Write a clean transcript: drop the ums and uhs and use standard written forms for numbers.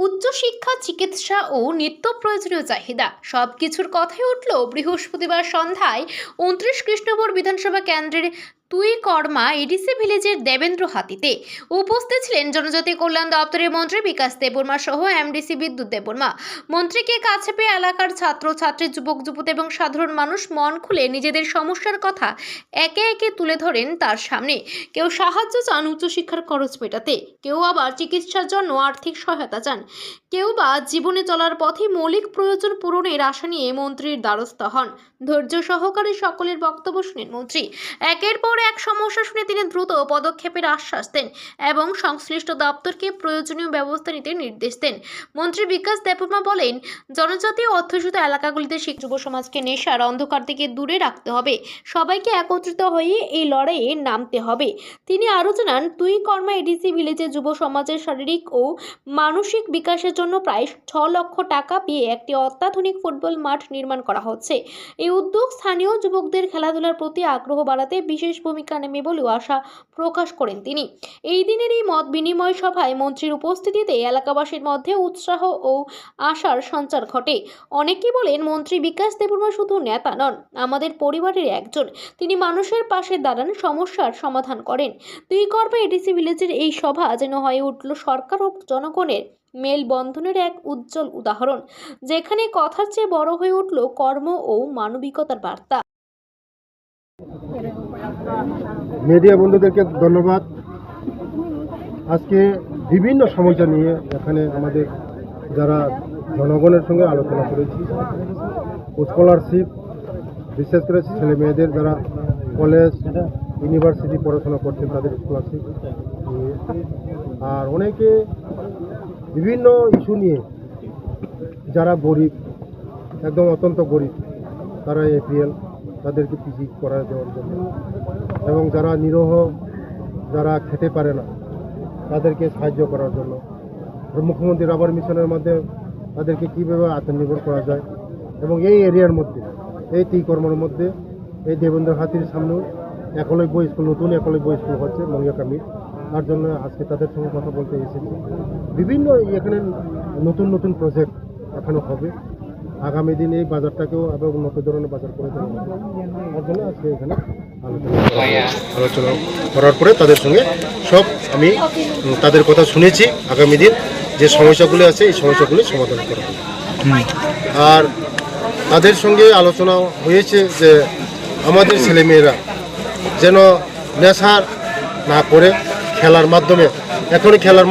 উচ্চশিক্ষা, চিকিৎসা ও নিত্য প্রয়োজনীয় চাহিদা সবকিছুর কথাই উঠল বৃহস্পতিবার সন্ধ্যায় ২৯ কৃষ্ণপুর বিধানসভা কেন্দ্রের তুইকর্মা এডিসি ভিলেজের দেবেন্দ্র হাতিতে। উপস্থিত ছিলেন জনজাতি কল্যাণ দপ্তরের মন্ত্রী বিকাশ দেববর্মা সহ এমডিসি বিদ্যুৎ দেববর্মা। মন্ত্রীকে কাছে পেয়ে এলাকার ছাত্রছাত্রী, যুবক যুবতী এবং সাধারণ মানুষ মন খুলে নিজেদের সমস্যার কথা একে একে তুলে ধরেন তার সামনে। কেউ সাহায্য চান উচ্চশিক্ষার খরচ মেটাতে, কেউ আবার চিকিৎসার জন্য আর্থিক সহায়তা চান, কেউ বা জীবনে চলার পথে মৌলিক প্রয়োজন পূরণের আশা নিয়ে মন্ত্রীর দ্বারস্থ হন। ধৈর্য সহকারে সকলের বক্তব্য শুনেন মন্ত্রী। একের পর এক সমস্যা শুনে তিনি দ্রুত পদক্ষেপের আশ্বাস দেন এবং সংশ্লিষ্ট দপ্তরকে প্রয়োজনীয় ব্যবস্থা নিতে নির্দেশ দেন। মন্ত্রী বিকাশ দেববর্মা বলেন, জনজাতি অধ্যুষিত এলাকাগুলিতে যুব সমাজকে নেশার অন্ধকার থেকে দূরে রাখতে হবে, সবাইকে একত্রিত হয়ে এই লড়াইয়ে নামতে হবে। তিনি আরও জানান, তুইকর্মা এডিসি ভিলেজে যুব সমাজের শারীরিক ও মানসিক বিকাশের জন্য প্রায় ৬ লক্ষ টাকা দিয়ে একটি অত্যাধুনিক ফুটবল মাঠ নির্মাণ করা হচ্ছে। এই উদ্যোগ স্থানীয় যুবকদের খেলাধুলার প্রতি আগ্রহ বাড়াতে বিশেষ ভূমিকা নেবে বলেও আশা প্রকাশ করেন তিনি। এই দিনের এই মত বিনিময় সভায় মন্ত্রীর উপস্থিতিতে এলাকাবাসীর মধ্যে উৎসাহ ও আশার সঞ্চার ঘটে। অনেকেই বলেন, মন্ত্রী বিকাশ দেববর্মা শুধু নেতা নন, আমাদের পরিবারের একজন। তিনি মানুষের পাশে দাঁড়ান, সমস্যার সমাধান করেন। তুইকর্মা এডিসি ভিলেজের এই সভা যেন হয়ে উঠল সরকার ও জনগণের মেলবন্ধনের এক উজ্জ্বল উদাহরণ, যেখানে কথার চেয়ে বড় হয়ে উঠল কর্ম ও মানবিকতার বার্তা। মিডিয়া বন্ধুদেরকে ধন্যবাদ। আজকে বিভিন্ন সমস্যা নিয়ে এখানে আমাদের যারা জনগণের সঙ্গে আলোচনা করেছি, স্কলারশিপ, বিশেষ করে ছেলে মেয়েদের যারা কলেজ ইউনিভার্সিটি পড়াশোনা করছেন তাদের স্কলারশিপ নিয়ে, আর অনেকে বিভিন্ন ইস্যু নিয়ে, যারা গরিব, একদম অত্যন্ত গরিব, তারা এপিএল তাদেরকে পিজি করা দেওয়ার জন্য, এবং যারা নিরহ, যারা খেতে পারে না তাদেরকে সাহায্য করার জন্য, মুখ্যমন্ত্রী রাবার মিশনের মাধ্যমে তাদেরকে কীভাবে আত্মনির্ভর করা যায়, এবং এই এরিয়ার মধ্যে, এই তুইকর্মার মধ্যে, এই দেবেন্দ্র হাতির সামনে একলব্য স্কুল, নতুন একলব্য স্কুল হচ্ছে মঙ্গিয়াকামির, তার জন্য আজকে তাদের সঙ্গে কথা বলতে এসেছি। বিভিন্ন এখানে নতুন নতুন প্রজেক্ট এখানে হবে, আগামী দিন এই বাজারটাকেও আরও নতুন ধরনের বাজার করে দেওয়া হবে, তার জন্য আজকে এখানে আলোচনা করার পরে তাদের সঙ্গে সব আমি তাদের কথা শুনেছি। আগামী দিন যে সমস্যাগুলি আছে এই সমস্যাগুলি সমাধান করা হবে। আর তাদের সঙ্গে আলোচনা হয়েছে যে আমাদের ছেলেমেয়েরা যেন নেশা না করে খেলার মাধ্যমে, এখনই খেলার